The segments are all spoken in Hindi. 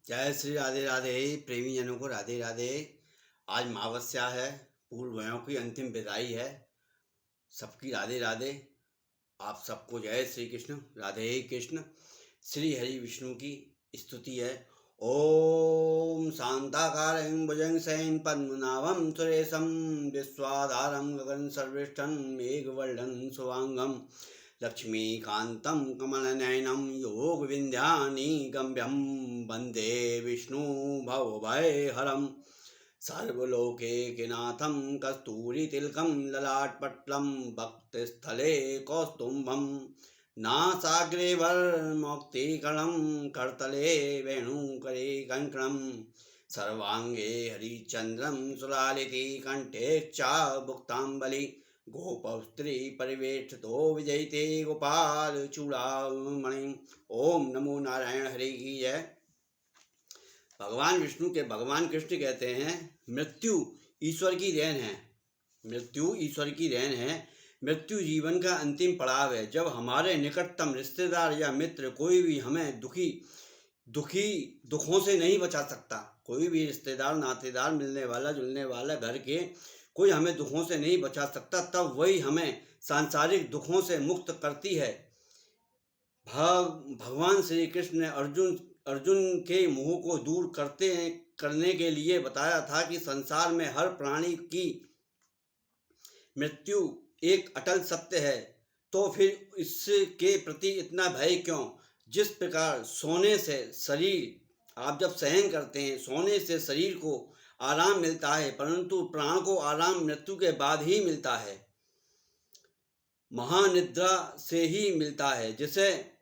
जय श्री राधे राधे। प्रेमी जनों को राधे राधे। आज अमावस्या है, पूर्वों की अंतिम विदाई है। सबकी राधे राधे। आप सबको जय श्री कृष्ण, राधे कृष्ण। श्री हरि विष्णु की स्तुति है। ओम शांताकारं भुजंगशयनं पद्मनाभं सुरेशं विश्वाधारं गगन सर्वेष्ठं मेघवर्णं शुभांगं लक्ष्मीकान्तं कमलनयनं योगविन्द्यानिगम्यं वन्दे विष्णु भवभयहरं सर्वलोकैकनाथं कस्तूरितिलकं ललाटपट्लं भक्तस्थले कौस्तुभं नासाग्रे वरमौक्तिकणं करतले वेणुकरे कङ्कणं सर्वांगे हरिचन्द्रं सुलालिते कंठे चाभुक्ताम्बलि गोपस्त्री परिवेष्टितो विजयते गोपाल चूड़ामणि। ओम नमो नारायण हरि की जय। भगवान विष्णु के भगवान कृष्ण कहते हैं मृत्यु ईश्वर की देन है। मृत्यु ईश्वर की देन है। मृत्यु जीवन का अंतिम पड़ाव है। जब हमारे निकटतम रिश्तेदार या मित्र कोई भी हमें दुखों से नहीं बचा सकता, कोई भी रिश्तेदार नातेदार मिलने वाला जुलने वाला घर के कोई हमें दुखों से नहीं बचा सकता, तब वही हमें सांसारिक दुखों से मुक्त करती है। भगवान श्री कृष्ण ने अर्जुन के मोह को दूर करने के लिए बताया था कि संसार में हर प्राणी की मृत्यु एक अटल सत्य है, तो फिर इसके प्रति इतना भय क्यों? जिस प्रकार सोने से शरीर, आप जब सहन करते हैं, सोने से शरीर को आराम मिलता है, परंतु प्राण को आराम मृत्यु के बाद ही मिलता है, महानिद्रा से ही मिलता है, जिसे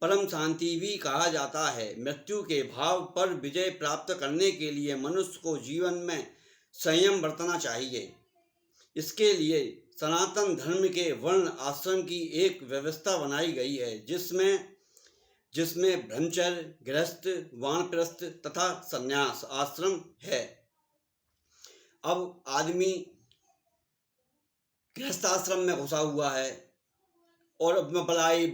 परम शांति भी कहा जाता है। मृत्यु के भाव पर विजय प्राप्त करने के लिए मनुष्य को जीवन में संयम बरतना चाहिए। इसके लिए सनातन धर्म के वर्ण आश्रम की एक व्यवस्था बनाई गई है, जिसमें ब्रह्मचर्य, गृहस्थ, वानप्रस्थ तथा संन्यास आश्रम है। अब आदमी गृहस्थ आश्रम में घुसा हुआ है और बढ़ाई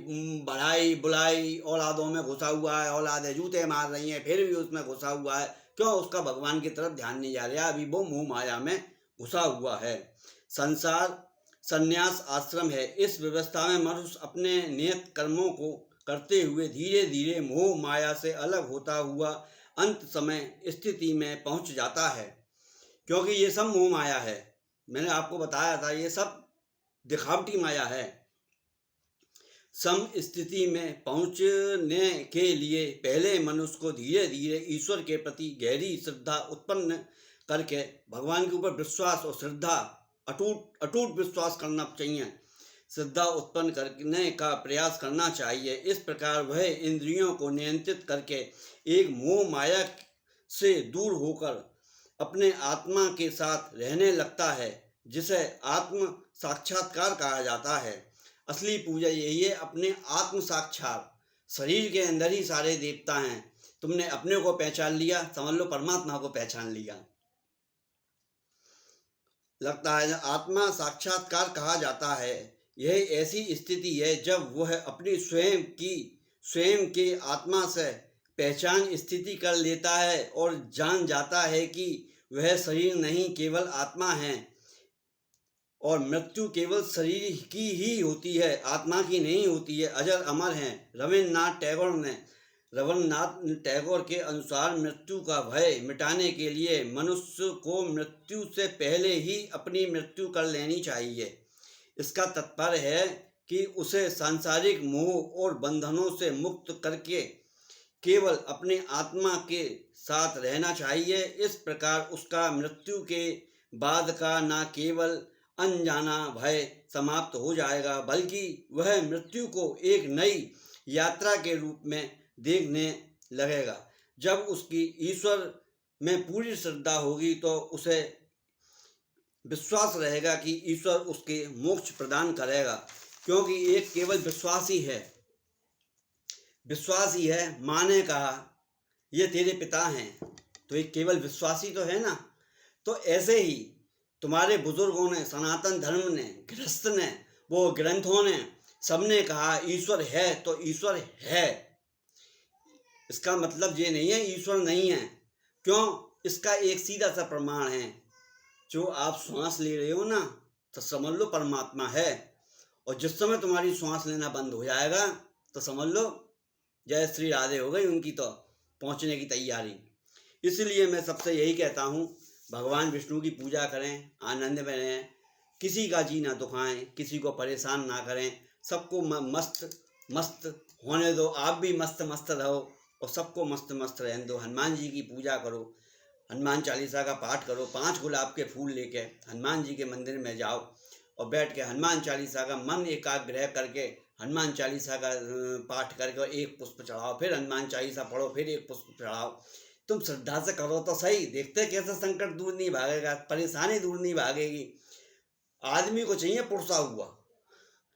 बुलाई औलादों में घुसा हुआ है, औलादें जूते मार रही हैं, फिर भी उसमें घुसा हुआ है। क्यों? उसका भगवान की तरफ ध्यान नहीं जा रहा, अभी वो मोह माया में घुसा हुआ है। संसार संन्यास आश्रम है। इस व्यवस्था में मनुष्य अपने नियत कर्मों को करते हुए धीरे धीरे मोह माया से अलग होता हुआ अंत समय स्थिति में पहुंच जाता है, क्योंकि ये सब मोह माया है। मैंने आपको बताया था, ये सब दिखावटी माया है। सम स्थिति में पहुंचने के लिए पहले मनुष्य को धीरे धीरे ईश्वर के प्रति गहरी श्रद्धा उत्पन्न करके भगवान के ऊपर विश्वास और श्रद्धा, अटूट विश्वास करना चाहिए। श्रद्धा उत्पन्न करने का प्रयास करना चाहिए। इस प्रकार वह इंद्रियों को नियंत्रित करके एक मोह माया से दूर होकर अपने आत्मा के साथ रहने लगता है, जिसे आत्म साक्षात्कार कहा जाता है। असली पूजा यही है, अपने आत्म साक्षात। शरीर के अंदर ही सारे देवता हैं। तुमने अपने को पहचान लिया, समझ लो परमात्मा को पहचान लिया। लगता है आत्मा साक्षात्कार कहा जाता है। यह ऐसी स्थिति है जब वह अपनी स्वयं के आत्मा से पहचान स्थिति कर लेता है और जान जाता है कि वह शरीर नहीं, केवल आत्मा है, और मृत्यु केवल शरीर की ही होती है, आत्मा की नहीं होती है। अजर अमर हैं। रविन्द्रनाथ टैगोर के अनुसार मृत्यु का भय मिटाने के लिए मनुष्य को मृत्यु से पहले ही अपनी मृत्यु कर लेनी चाहिए। इसका तात्पर्य है कि उसे सांसारिक मोह और बंधनों से मुक्त करके केवल अपने आत्मा के साथ रहना चाहिए। इस प्रकार उसका मृत्यु के बाद का न केवल अनजाना भय समाप्त हो जाएगा, बल्कि वह मृत्यु को एक नई यात्रा के रूप में देखने लगेगा। जब उसकी ईश्वर में पूरी श्रद्धा होगी तो उसे विश्वास रहेगा कि ईश्वर उसके मोक्ष प्रदान करेगा, क्योंकि एक केवल विश्वास ही है। माँ ने कहा ये तेरे पिता हैं, तो एक केवल विश्वासी तो है ना। तो ऐसे ही तुम्हारे बुजुर्गों ने, सनातन धर्म ने, गृहस्थ ने, वो ग्रंथों ने, सबने कहा ईश्वर है तो ईश्वर है। इसका मतलब ये नहीं है ईश्वर नहीं है। क्यों? इसका एक सीधा सा प्रमाण है, जो आप श्वास ले रहे हो ना, तो समझ लो परमात्मा है। और जिस समय तुम्हारी श्वास लेना बंद हो जाएगा तो समझ लो जय श्री राधे हो गई उनकी तो पहुंचने की तैयारी। इसलिए मैं सबसे यही कहता हूँ, भगवान विष्णु की पूजा करें, आनंद में रहें, किसी का जी ना दुखाएं, किसी को परेशान ना करें, सबको मस्त मस्त होने दो, आप भी मस्त मस्त रहो और सबको मस्त मस्त रहने दो। हनुमान जी की पूजा करो, हनुमान चालीसा का पाठ करो, 5 गुलाब के फूल लेके हनुमान जी के मंदिर में जाओ और बैठ के हनुमान चालीसा का मन एकाग्रह करके हनुमान चालीसा का पाठ करके और एक पुष्प चढ़ाओ, फिर हनुमान चालीसा पढ़ो, फिर एक पुष्प चढ़ाओ। तुम श्रद्धा से करो तो सही, देखते कैसे संकट दूर नहीं भागेगा, परेशानी दूर नहीं भागेगी। आदमी को चाहिए पुरसा हुआ,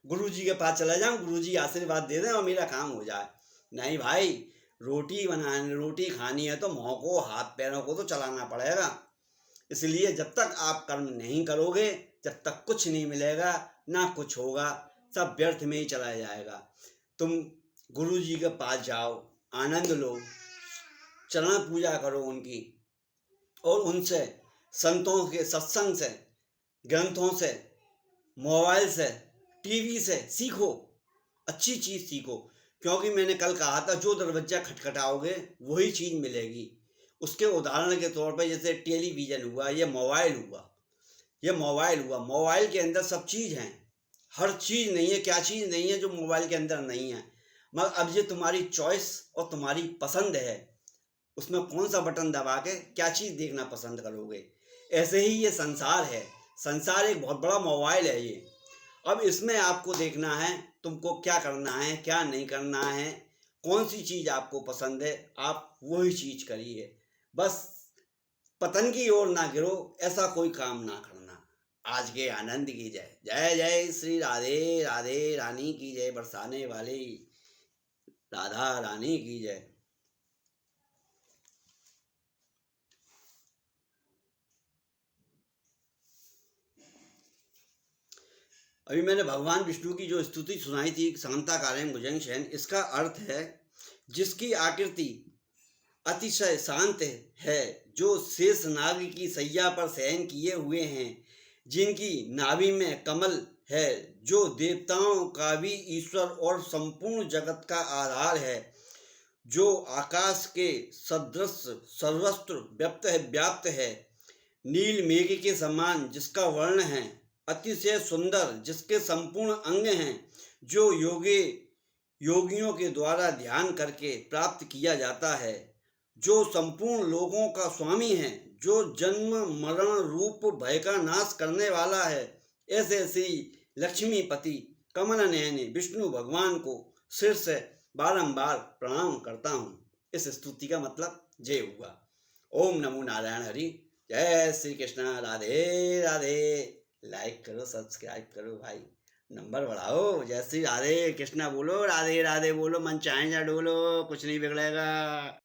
गुरु जी के पास चला जाऊं, गुरु जी आशीर्वाद दे दें और मेरा काम हो जाए। नहीं भाई, रोटी खानी है तो मुँह को हाथ पैरों को तो चलाना पड़ेगा। इसलिए जब तक आप कर्म नहीं करोगे, जब तक कुछ नहीं मिलेगा, ना कुछ होगा, सब व्यर्थ में ही चला जाएगा। तुम गुरु जी के पास जाओ, आनंद लो, चरण पूजा करो उनकी, और उनसे, संतों के सत्संग से, ग्रंथों से, मोबाइल से, टीवी से सीखो, अच्छी चीज़ सीखो। क्योंकि मैंने कल कहा था, जो दरवाजा खटखटाओगे वही चीज़ मिलेगी। उसके उदाहरण के तौर पर जैसे टेलीविज़न हुआ, ये मोबाइल हुआ, मोबाइल के अंदर सब चीज़ हैं, हर चीज़ नहीं है, क्या चीज़ नहीं है जो मोबाइल के अंदर नहीं है। मगर अब ये तुम्हारी चॉइस और तुम्हारी पसंद है, उसमें कौन सा बटन दबा के क्या चीज़ देखना पसंद करोगे। ऐसे ही ये संसार है, संसार एक बहुत बड़ा मोबाइल है ये। अब इसमें आपको देखना है तुमको क्या करना है, क्या नहीं करना है, कौन सी चीज़ आपको पसंद है, आप वही चीज़ करिए। बस पतन की ओर ना गिरो, ऐसा कोई काम ना करना। आज के आनंद की जय। जय जय श्री राधे राधे रानी की जय, बरसाने वाली राधा रानी की जय। अभी मैंने भगवान विष्णु की जो स्तुति सुनाई थी, शांताकारं भुजंग, इसका अर्थ है जिसकी आकृति अतिशय शांत है, जो शेष नाग की सैया पर शयन किए हुए हैं, जिनकी नाभि में कमल है, जो देवताओं का भी ईश्वर और संपूर्ण जगत का आधार है, जो आकाश के सदृश सर्वत्र व्याप्त है, नील मेघ के समान जिसका वर्ण है, अतिशय सुंदर जिसके संपूर्ण अंग हैं, जो योगियों के द्वारा ध्यान करके प्राप्त किया जाता है, जो संपूर्ण लोगों का स्वामी है, जो जन्म मरण रूप भय का नाश करने वाला है, ऐसे श्री लक्ष्मीपति कमल नयन विष्णु भगवान को सिर से बारंबार प्रणाम करता हूँ। इस स्तुति का मतलब जय हुआ। ओम नमो नारायण हरि। जय श्री कृष्ण। राधे राधे। लाइक करो, सब्सक्राइब करो भाई, नंबर बढ़ाओ। जय श्री राधे कृष्णा बोलो, राधे राधे बोलो, मन चाहे जा डोलो, कुछ नहीं बिगड़ेगा।